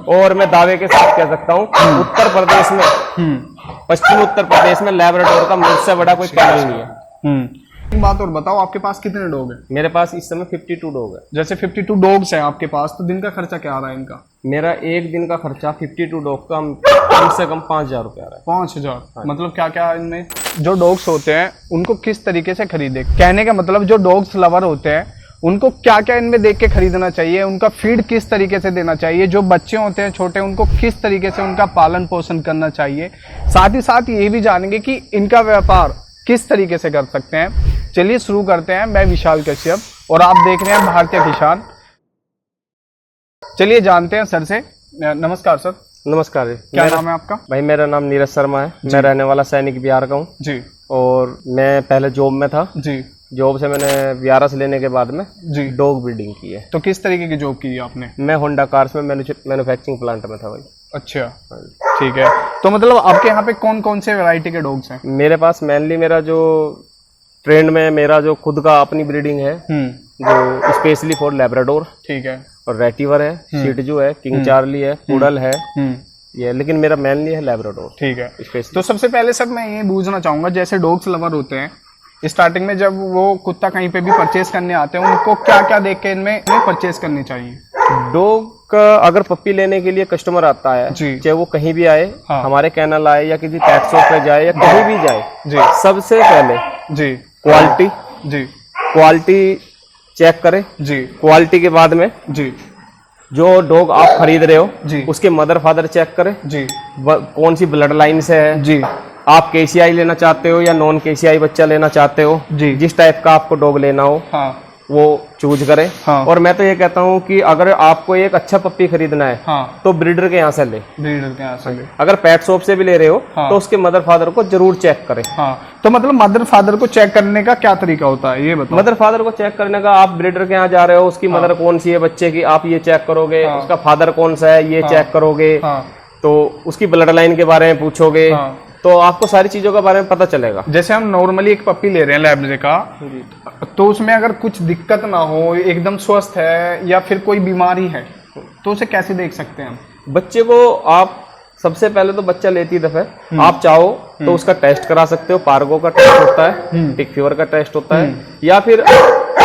और मैं दावे के साथ कह सकता हूँ उत्तर प्रदेश में, पश्चिमी उत्तर प्रदेश में लैब्राडोर का मुझसे बड़ा कोई कैनल नहीं है। एक बात और बताओ, आपके पास कितने डॉग हैं? मेरे पास इस समय 52 डॉग है। जैसे 52 डॉग्स हैं आपके पास, तो दिन का खर्चा क्या आ रहा है इनका? मेरा एक दिन का खर्चा 52 डॉग का कम से कम 5,000 रुपया आ रहा है। 5,000? मतलब क्या क्या इनमें जो डॉग्स होते हैं उनको किस तरीके से खरीदे? कहने का मतलब जो डॉग्स लवर होते हैं उनको क्या क्या इनमें देख के खरीदना चाहिए, उनका फीड किस तरीके से देना चाहिए, जो बच्चे होते हैं छोटे उनको किस तरीके से उनका पालन पोषण करना चाहिए, साथ ही साथ ये भी जानेंगे कि इनका व्यापार किस तरीके से कर सकते हैं। चलिए शुरू करते हैं। मैं विशाल कश्यप और आप देख रहे हैं भारतीय किसान। चलिए जानते हैं सर से। नमस्कार सर। नमस्कार। क्या नाम है आपका? भाई मेरा नाम नीरज शर्मा है। मैं रहने वाला सैनिक बिहार का हूँ जी। और मैं पहले जॉब में था जी। जॉब से मैंने VRS लेने के बाद में जी डॉग ब्रीडिंग की है। तो किस तरीके की जॉब की है आपने? मैं होंडा कार्स में मैन्युफैक्चरिंग प्लांट में था भाई। अच्छा, ठीक है। तो मतलब आपके यहाँ पे कौन कौन से वैरायटी के डॉग्स हैं? मेरे पास मेनली मेरा जो ट्रेंड में मेरा जो खुद का अपनी ब्रीडिंग है जो स्पेशली फॉर लैब्राडोर, ठीक है, और रेटिवर है, शिटजू है, किंग चार्ली है, पुडल है, ये, लेकिन मेरा मेनली है लैब्राडोर। ठीक है। तो सबसे पहले सर मैं ये पूछना चाहूंगा, जैसे डॉग्स लवर होते हैं स्टार्टिंग में जब वो कुत्ता कहीं पे भी परचेज करने आते हैं उनको क्या क्या देख के इनमें परचेज करनी चाहिए? डॉग का अगर पप्पी लेने के लिए कस्टमर आता है, चाहे वो कहीं भी आए, हाँ, हमारे कैनल आए या किसी पेट शॉप पे जाए या कहीं भी जाए, जी, सबसे पहले जी क्वालिटी, जी क्वालिटी चेक करें। जी, क्वालिटी के बाद में जी जो डॉग आप खरीद रहे हो जी उसके मदर फादर चेक करें जी, कौन सी ब्लड लाइन से है जी, आप KCI लेना चाहते हो या नॉन KCI बच्चा लेना चाहते हो जी, जिस टाइप का आपको डॉग लेना हो, हाँ, वो चूज करें। हाँ। और मैं तो ये कहता हूँ कि अगर आपको एक अच्छा पप्पी खरीदना है, हाँ, तो ब्रीडर के यहाँ से ले। ब्रीडर के यहाँ से ले। अगर पेट शॉप से भी ले रहे हो, हाँ, तो उसके मदर फादर को जरूर चेक करें। हाँ। तो मतलब मदर फादर को चेक करने का क्या तरीका होता है ये बताओ? मदर फादर को चेक करने का, आप ब्रीडर के यहाँ जा रहे हो, उसकी मदर कौन सी है बच्चे की, आप ये चेक करोगे, उसका फादर कौन सा है ये चेक करोगे, तो उसकी ब्लड लाइन के बारे में पूछोगे, तो आपको सारी चीजों के बारे में पता चलेगा। जैसे हम नॉर्मली एक पप्पी ले रहे हैं लैब्रे का, तो उसमें अगर कुछ दिक्कत ना हो, एकदम स्वस्थ है या फिर कोई बीमारी है, तो उसे कैसे देख सकते हैं हम? बच्चे को आप सबसे पहले तो बच्चा लेती दफे आप चाहो तो उसका टेस्ट करा सकते हो। पार्गो का टेस्ट होता है, टिक फीवर का टेस्ट होता है, या फिर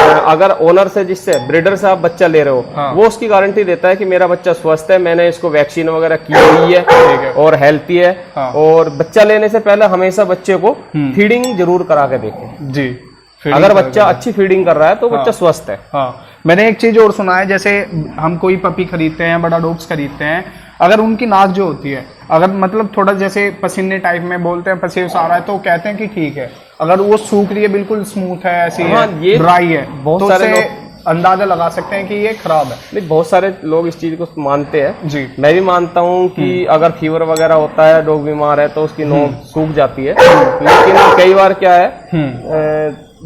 अगर ओनर से, जिससे ब्रीडर से आप बच्चा ले रहे हो, हाँ, वो उसकी गारंटी देता है कि मेरा बच्चा स्वस्थ है, मैंने इसको वैक्सीन वगैरह की हुई है और हेल्थी है। हाँ। और बच्चा लेने से पहले हमेशा बच्चे को फीडिंग जरूर करा के देखें जी। अगर बच्चा अच्छी फीडिंग कर रहा है तो बच्चा स्वस्थ है। हाँ। मैंने एक चीज और सुना है, जैसे हम कोई पपी खरीदते हैं, बड़ा डॉग्स खरीदते हैं, अगर उनकी नाक जो होती है, अगर मतलब थोड़ा जैसे पसीने टाइप में बोलते हैं, पसीना आ रहा है, तो कहते हैं कि ठीक है। अगर वो सूख रही है, बिल्कुल स्मूथ है, ऐसी है, ये ड्राई है, बहुत सारे लोग अंदाजा लगा सकते हैं कि ये खराब है। नहीं, बहुत सारे लोग इस चीज को मानते हैं जी। मैं भी मानता हूँ कि अगर फीवर वगैरह होता है, डॉग बीमार है, तो उसकी नोक सूख जाती है, लेकिन कई बार क्या है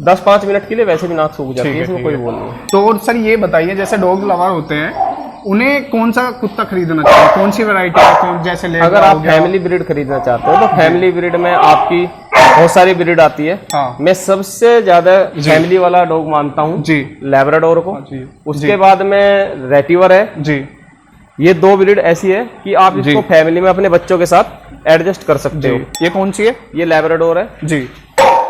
10-5 मिनट के लिए वैसे भी नाक सूख जाती है, इसमें कोई बोल नहीं। तो और सर ये बताइए, जैसे डॉग लवर होते हैं उन्हें कौन सा कुत्ता खरीदना चाहिए, कौन सी वैरायटी है, कौन जैसे ले? अगर आप फैमिली ब्रीड खरीदना चाहते हो तो फैमिली ब्रीड में आपकी बहुत सारी ब्रीड आती है। हाँ। मैं सबसे ज्यादा फैमिली वाला डॉग मानता हूँ जी, लैब्राडोर को। उसके बाद में रेटिवर है जी। ये दो ब्रीड ऐसी है कि आप इसको फैमिली में अपने बच्चों के साथ एडजस्ट कर सकते हो। ये कौन सी है? ये लैब्राडोर है जी।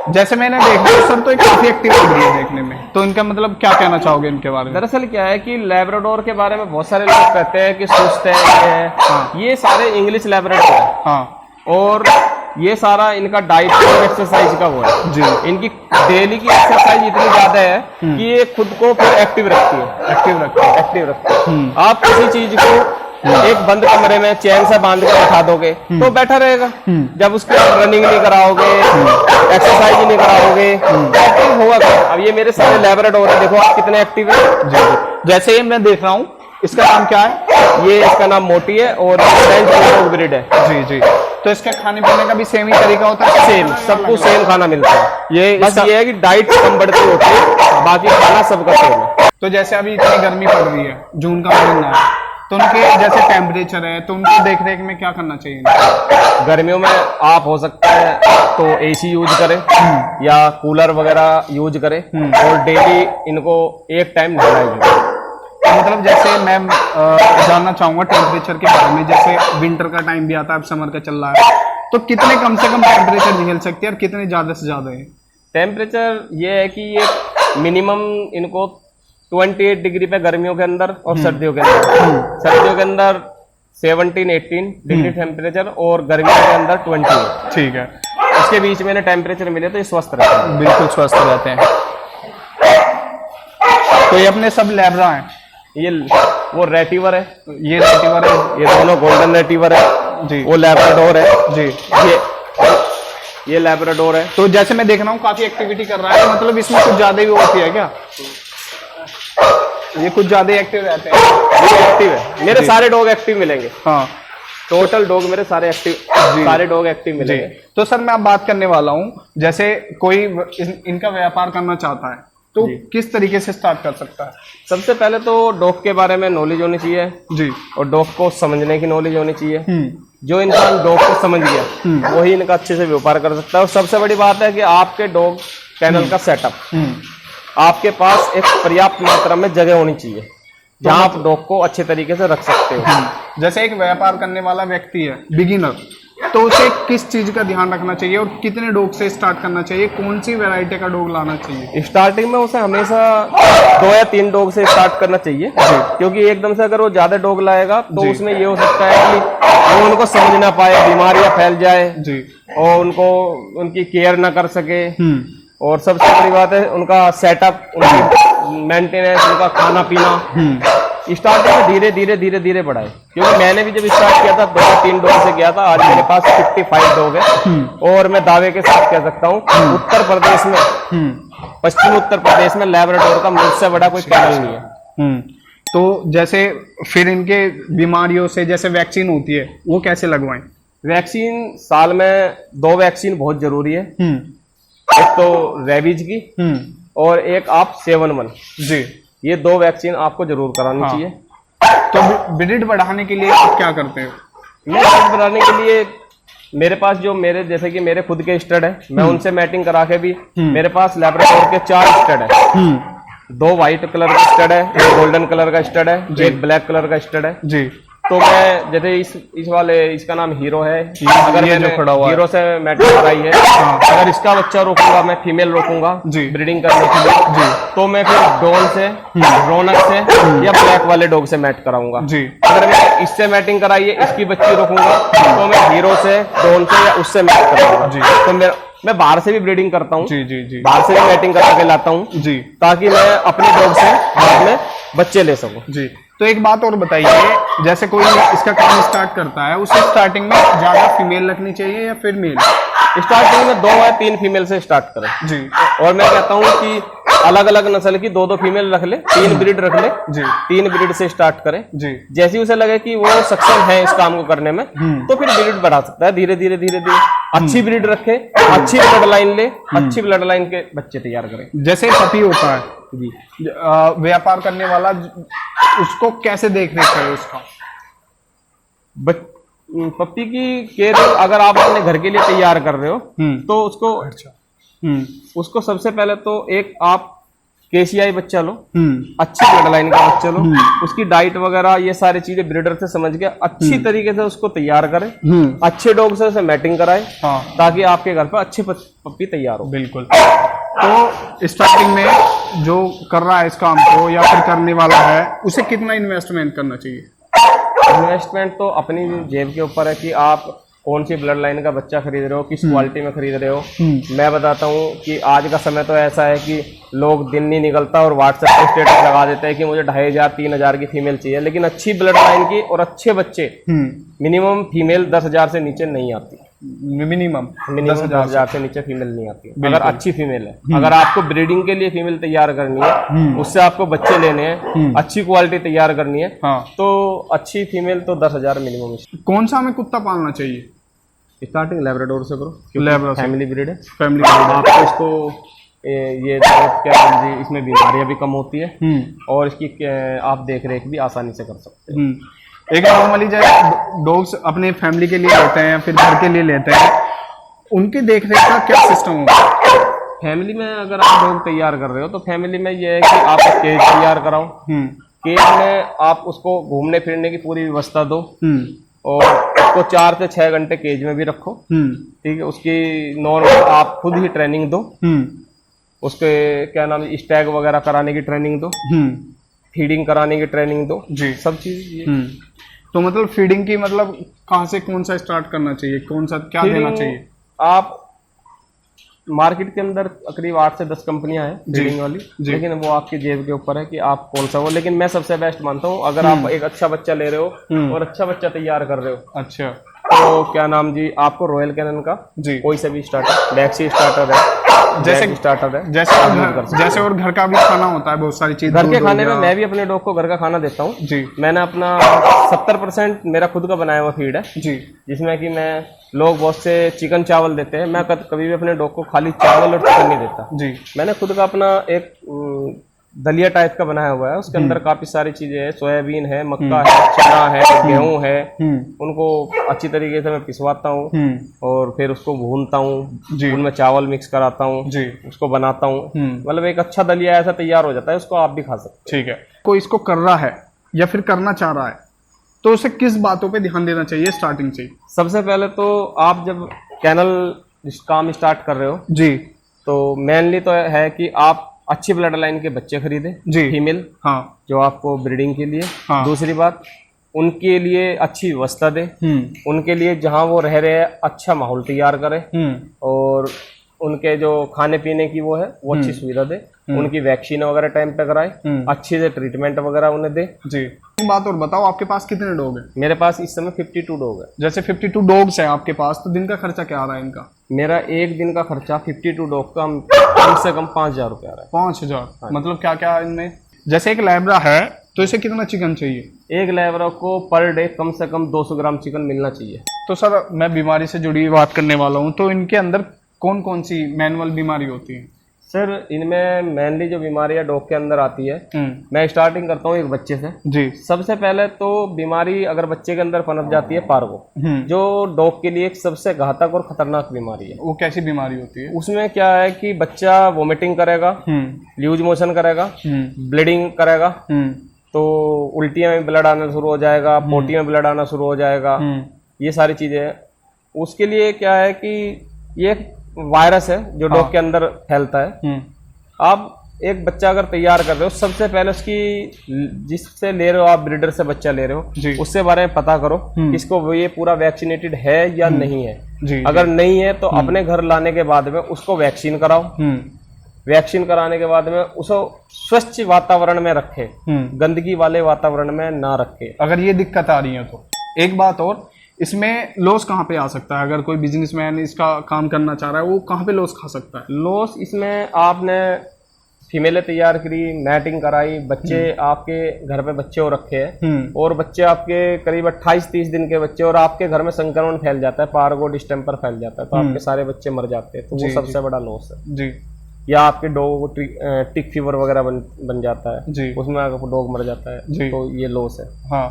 जैसे मैंने देखा सर, तो काफी एक्टिव लग रही है देखने में, तो इनका मतलब क्या कहना चाहोगे इनके बारे में? दरअसल क्या है कि लैब्राडोर के बारे में बहुत सारे लोग कहते हैं कि सुस्त है, ये है। हाँ। ये सारे इंग्लिश लैब्राडोर है। हाँ। और ये सारा इनका डाइट और एक्सरसाइज का वो है जी। इनकी डेली की एक्सरसाइज इतनी ज्यादा है कि ये खुद को फिर एक्टिव रखती है। आप किसी चीज को एक बंद कमरे में चैन से बांध कर बैठा दोगे तो बैठा रहेगा। जब उसके आप रनिंग नहीं कराओगे, एक्सरसाइज नहीं कराओगे, एक्टिव होगा। अब ये मेरे सारे लैब्राडोर है, देखो आप कितने एक्टिव है। जैसे ये मैं देख रहा हूँ, इसका नाम क्या है? ये इसका नाम मोटी है और फ्रेंच बुलडॉग ब्रीड है जी जी। तो इसके खाने पीने का भी सेम ही तरीका होता है? सेम, सबको सेम खाना मिलता है। ये बस ये है कि डाइट कम बढ़ती होती है, बाकी खाना सबका सेम है। तो जैसे अभी इतनी गर्मी पड़ रही है, जून का महीना है, तो उनके जैसे टेम्परेचर है, तो उनकी देख रेख में क्या करना चाहिए? गर्मियों में आप हो सकता है तो AC यूज करें या कूलर वगैरह यूज करें और डेली इनको एक टाइम नहलाइए। तो मतलब जैसे मैं जानना चाहूंगा टेम्परेचर के बारे में, जैसे विंटर का टाइम भी आता है, अब समर का चल रहा है, तो कितने कम से कम टेम्परेचर निकल सकती है और कितने ज्यादा से ज्यादा है? टेम्परेचर ये है कि ये मिनिमम इनको 28 डिग्री पे गर्मियों के अंदर और सर्दियों के अंदर, सर्दियों के अंदर 17-18 डिग्री टेम्परेचर और गर्मियों के अंदर 20। ठीक है, इसके बीच में टेम्परेचर मिले तो ये स्वस्थ रहते हैं, बिल्कुल स्वस्थ रहते हैं। तो ये अपने सब लैब्रा हैं? ये वो रेटिवर है, ये रेटिवर है, ये दोनों गोल्डन रेटिवर है जी, वो लैब्राडोर है जी, ये लैब्राडोर है। तो जैसे मैं देख रहा हूँ काफी एक्टिविटी कर रहा है, मतलब इसमें कुछ ज्यादा ही होती है क्या? ये कुछ ज्यादा एक्टिव रहते हैं? ये एक्टिव है, मेरे सारे डॉग एक्टिव मिलेंगे। हाँ, टोटल डॉग मेरे सारे एक्टिव, सारे डॉग एक्टिव मिलेंगे। तो सर मैं अब बात करने वाला हूँ, जैसे कोई इनका व्यापार करना चाहता है तो किस तरीके से स्टार्ट कर सकता है? सबसे पहले तो डॉग के बारे में नॉलेज होनी चाहिए जी, और डॉग को समझने की नॉलेज होनी चाहिए। जो इंसान डॉग को समझ गया वही इनका अच्छे से व्यापार कर सकता है। और सबसे बड़ी बात है कि आपके डॉग कennel का सेटअप, आपके पास एक पर्याप्त मात्रा में जगह होनी चाहिए जहां आप डॉग को अच्छे तरीके से रख सकते हो। जैसे एक व्यापार करने वाला व्यक्ति है, बिगिनर, तो उसे किस चीज का ध्यान रखना चाहिए और कितने डॉग से स्टार्ट करना चाहिए? कौन सी वैरायटी का डॉग लाना चाहिए? स्टार्टिंग में उसे हमेशा 2 या 3 डॉग से स्टार्ट करना चाहिए, क्योंकि एकदम से अगर वो ज्यादा डॉग लाएगा तो उसमें ये हो सकता है कि वो उनको समझ ना पाए, बीमारियां फैल जाए जी, और उनको उनकी केयर ना कर सके। और सबसे बड़ी बात है उनका सेटअप, उनकी मेंटेनेंस, उनका खाना पीना स्टार्टिंग में धीरे धीरे धीरे धीरे बढ़ाए। क्योंकि मैंने भी जब स्टार्ट किया था 2 या 3 डॉग से किया था, आज मेरे पास 55 डॉग है। और मैं दावे के साथ कह सकता हूँ उत्तर प्रदेश में, पश्चिमी उत्तर प्रदेश में लैब्राडोर का मुझसे बड़ा कोई कennel नहीं है। तो जैसे फिर इनके बीमारियों से जैसे वैक्सीन होती है वो कैसे लगवाएं? वैक्सीन साल में 2 वैक्सीन बहुत जरूरी है। एक तो रेबीज की और एक आप 7-1 जी, ये 2 वैक्सीन आपको जरूर करानी चाहिए। तो ब्रीड बढ़ाने के लिए आप क्या करते हो? मैं ब्रीड बढ़ाने के लिए मेरे पास जो मेरे जैसे कि मेरे खुद के स्टड है, मैं उनसे मैटिंग करा के भी, मेरे पास लैब्राडोर के 4 स्टड है। 2 व्हाइट कलर का स्टड है, एक गोल्डन कलर का स्टड है, एक ब्लैक कलर का स्टड है जी। तो मैं जैसे इस वाले, इसका नाम हीरो है, अगर मैंने हीरो से मैटिंग कराई है, अगर इसका बच्चा रोकूंगा, मैं फीमेल रोकूंगा ब्रीडिंग करने के लिए जी, तो मैं फिर डॉन से, रौनक से या ब्लैक वाले डॉग से मैट कराऊंगा जी। अगर मैं इससे मैटिंग कराई है, इसकी बच्ची रोकूंगा, तो मैं हीरो से, डॉन से या उससे मैट कराऊंगा जी। तो मैं बाहर से भी ब्रीडिंग करता हूँ जी जी जी, बाहर से भी मैटिंग करा के लाता हूँ जी, ताकि मैं अपने डॉग से बाद में बच्चे ले सकूं जी। तो एक बात और बताइए, जैसे कोई इसका काम स्टार्ट करता है, उसे स्टार्टिंग में ज्यादा फीमेल रखनी चाहिए या फिर मेल? स्टार्टिंग में 2 या 3 फीमेल से स्टार्ट करें जी। और मैं कहता हूँ कि अलग अलग नस्ल की 2-2 फीमेल रख ले, 3 ब्रीड रख ले जी, 3 ब्रीड से स्टार्ट करें जी। जैसे उसे लगे कि वो सक्षम है इस काम को करने में, तो फिर ब्रीड बढ़ा सकता है धीरे धीरे धीरे धीरे। अच्छी ब्रीड रखे, अच्छी ब्लड लाइन ले, अच्छी ब्लड लाइन के बच्चे तैयार करें। जैसे पपी होता है जी, व्यापार करने वाला उसको कैसे देख रेख करे? उसका पपी की केयर अगर आप अपने घर के लिए तैयार कर रहे हो तो उसको सबसे पहले तो एक आप केसीआई बच्चा लो, अच्छी ब्लड लाइन का बच्चा लो, उसकी डाइट वगैरह ये सारी चीजें ब्रीडर से समझ के अच्छी तरीके से उसको तैयार करें, अच्छे डॉग से उसे मैटिंग कराए, ताकि आपके घर पर अच्छे पप्पी तैयार हो। बिल्कुल। तो स्टार्टिंग में जो कर रहा है इस काम को या फिर करने वाला है, उसे कितना इन्वेस्टमेंट करना चाहिए? इन्वेस्टमेंट तो अपनी जेब के ऊपर है कि आप कौन सी ब्लड लाइन का बच्चा खरीद रहे हो, किस क्वालिटी में खरीद रहे हो। मैं बताता हूँ कि आज का समय तो ऐसा है कि लोग दिन नहीं निकलता और व्हाट्सएप पे स्टेटस लगा देते हैं कि मुझे 2500-3000 की फीमेल चाहिए, लेकिन अच्छी ब्लड लाइन की और अच्छे बच्चे मिनिमम फीमेल 10,000 से नीचे नहीं आती। मिनिमम 10,000 से नीचे फीमेल नहीं आती अगर अच्छी फीमेल है। अगर आपको ब्रीडिंग के लिए फीमेल तैयार करनी है, उससे आपको बच्चे लेने हैं, अच्छी क्वालिटी तैयार करनी है, तो अच्छी फीमेल तो 10,000 मिनिमम। कौन सा हमें कुत्ता पालना चाहिए? स्टार्टिंग लैब्राडोर से करो, लैब्राडोर फैमिली ब्रीड है, फैमिली ब्रीड। आपको इसको ये क्या इसमें बीमारियां भी कम होती है और इसकी आप देख रेख भी आसानी से कर सकते हैं। एक नॉर्मली जैसे डॉग्स अपने फैमिली के लिए लेते हैं या फिर घर के लिए लेते हैं, उनकी देख रेख का क्या सिस्टम होगा? फैमिली में अगर आप डॉग तैयार कर रहे हो तो फैमिली में ये है कि आप केज तैयार कराओ, केज में आप उसको घूमने फिरने की पूरी व्यवस्था दो और उसको 4 से 6 घंटे केज में भी रखो। ठीक है, उसकी नॉर्मल आप खुद ही ट्रेनिंग दो। उसके क्या नाम है, स्टैग वगैरह कराने की ट्रेनिंग दो, फीडिंग कराने की ट्रेनिंग दो जी, सब चीज। तो मतलब फीडिंग की मतलब कहाँ से कौन सा स्टार्ट करना चाहिए, कौन सा क्या देना चाहिए? आप मार्केट के अंदर करीब 8 से 10 कंपनियां हैं फीडिंग वाली, लेकिन वो आपकी जेब के ऊपर है कि आप कौन सा वो। लेकिन मैं सबसे बेस्ट मानता हूँ, अगर आप एक अच्छा बच्चा ले रहे हो और अच्छा बच्चा तैयार कर रहे हो, अच्छा, तो क्या नाम जी, आपको रॉयल कैनन का जी कोई सा भी स्टार्टर, मैक्सी स्टार्टर है, जैसे स्टार्टर है, जैसे और घर का भी खाना होता है, बहुत सारी चीज घर के खाने में मैं भी अपने डॉग को घर का खाना देता हूँ जी। मैंने अपना 70% मेरा खुद का बनाया हुआ फीड है जी, जिसमें कि मैं, लोग बहुत से चिकन चावल देते हैं, मैं कभी भी अपने डॉग को खाली चावल और चिकन नहीं देता जी। मैंने खुद का अपना एक दलिया टाइप का बनाया हुआ है, उसके अंदर काफी सारी चीजें है, सोयाबीन है, मक्का है, चना है, गेहूं है, उनको अच्छी तरीके से मैं पिसवाता हूँ और फिर उसको भूनता हूँ, उनमें चावल मिक्स कराता हूँ, उसको बनाता हूँ, मतलब एक अच्छा दलिया ऐसा तैयार हो जाता है, उसको आप भी खा सकते हैं। ठीक है, कोई इसको कर रहा है या फिर करना चाह रहा है तो उसे किस बातों पे ध्यान देना चाहिए स्टार्टिंग से? सबसे पहले तो आप जब कैनल काम स्टार्ट कर रहे हो जी, तो मेनली तो है कि आप अच्छी ब्लड लाइन के बच्चे खरीदे जी, फीमेल, हाँ, जो आपको ब्रीडिंग के लिए, हाँ। दूसरी बात, उनके लिए अच्छी व्यवस्था दे, उनके लिए जहां वो रह रहे हैं अच्छा माहौल तैयार करे और उनके जो खाने पीने की वो है वो अच्छी सुविधा दे, उनकी वैक्सीन वगैरह टाइम पे कराए, अच्छे से ट्रीटमेंट वगैरह उन्हें दे जी। बात और बताओ, आपके पास कितने डॉग हैं? मेरे पास इस समय 52 डॉग है। जैसे 52 डॉग्स हैं आपके पास, तो दिन का खर्चा क्या आ रहा है इनका? मेरा एक दिन का खर्चा 52 डॉग का कम से कम 5,000 रुपया आ रहा है। 5,000? हाँ। मतलब क्या क्या इनमें? जैसे एक लैब्रा है तो इसे कितना चिकन चाहिए? एक लैब्रा को पर डे कम से कम 200 ग्राम चिकन मिलना चाहिए। तो सर, मैं बीमारी से जुड़ी बात करने वाला हूँ, तो इनके अंदर कौन कौन सी मैनुअल बीमारी होती है? सर, इनमें मेनली जो बीमारियां डॉग के अंदर आती है, मैं स्टार्टिंग करता हूँ एक बच्चे से जी। सबसे पहले तो बीमारी अगर बच्चे के अंदर पनप जाती है पार्गो, जो डॉग के लिए एक सबसे घातक और खतरनाक बीमारी है। वो कैसी बीमारी होती है? उसमें क्या है कि बच्चा वोमिटिंग करेगा, लूज मोशन करेगा, ब्लीडिंग करेगा, तो उल्टियां में ब्लड आना शुरू हो जाएगा, पोटी में ब्लड आना शुरू हो जाएगा, ये सारी चीजें हैं। उसके लिए क्या है कि ये वायरस है जो डॉग के अंदर फैलता है। आप एक बच्चा अगर तैयार कर रहे हो, सबसे पहले उसकी, जिससे ले रहे हो आप, ब्रीडर से बच्चा ले रहे हो, उससे बारे में पता करो इसको ये पूरा वैक्सीनेटेड है या नहीं है जी। अगर नहीं है तो अपने घर लाने के बाद में उसको वैक्सीन कराओ। वैक्सीन कराने के बाद में उसको स्वच्छ वातावरण में रखे, गंदगी वाले वातावरण में ना रखे। अगर ये दिक्कत आ रही है तो एक बात और, इसमें लॉस कहाँ पे आ सकता है? अगर कोई बिजनेसमैन इसका काम करना चाह रहा है, वो कहाँ पे लॉस खा सकता है? लॉस इसमें आपने फीमेलें तैयार करी, मैटिंग कराई, बच्चे आपके घर पे बच्चे हो रखे हैं और बच्चे आपके करीब 28-30 दिन के बच्चे, और आपके घर में संक्रमण फैल जाता है, पार्गो डिस्टेम्पर फैल जाता है, तो आपके सारे बच्चे मर जाते हैं, तो वो सबसे बड़ा लॉस है जी। या आपके डॉग को टिक फीवर वगैरह बन जाता है जी, उसमें अगर डॉग मर जाता है जी, तो ये लॉस है। हाँ,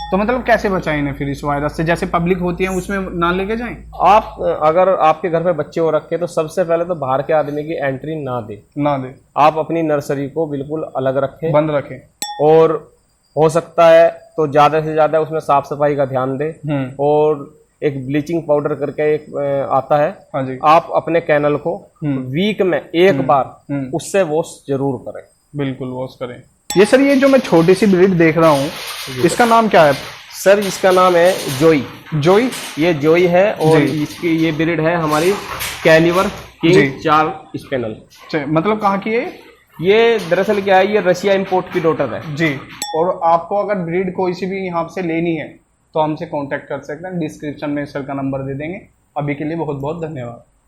तो मतलब कैसे बचाएं इन्हें फिर इस वायरस से? जैसे पब्लिक होती है उसमें ना लेके जाएं? आप अगर आपके घर पे बच्चे हो रखे तो सबसे पहले तो बाहर के आदमी की एंट्री ना दे। आप अपनी नर्सरी को बिल्कुल अलग रखें, बंद रखें, और हो सकता है तो ज्यादा से ज्यादा उसमें साफ सफाई का ध्यान दें। और एक ब्लीचिंग पाउडर करके एक आता है, हाँ जी, आप अपने कैनल को वीक में एक बार उससे वॉश जरूर करें। बिल्कुल वॉश करें। ये सर, ये जो मैं छोटी सी ब्रीड देख रहा हूँ, इसका नाम क्या है? सर, इसका नाम है जोई। ये जोई है और इसकी ये ब्रीड है हमारी कैलिवर किंग 4 स्पेनल। मतलब कहाँ की है ये? दरअसल क्या है, ये रशिया इंपोर्ट की डॉटर है जी। और आपको अगर ब्रीड कोई सी भी यहाँ से लेनी है तो हमसे कांटेक्ट कर सकते हैं, डिस्क्रिप्शन में सर का नंबर दे देंगे। अभी के लिए बहुत बहुत धन्यवाद।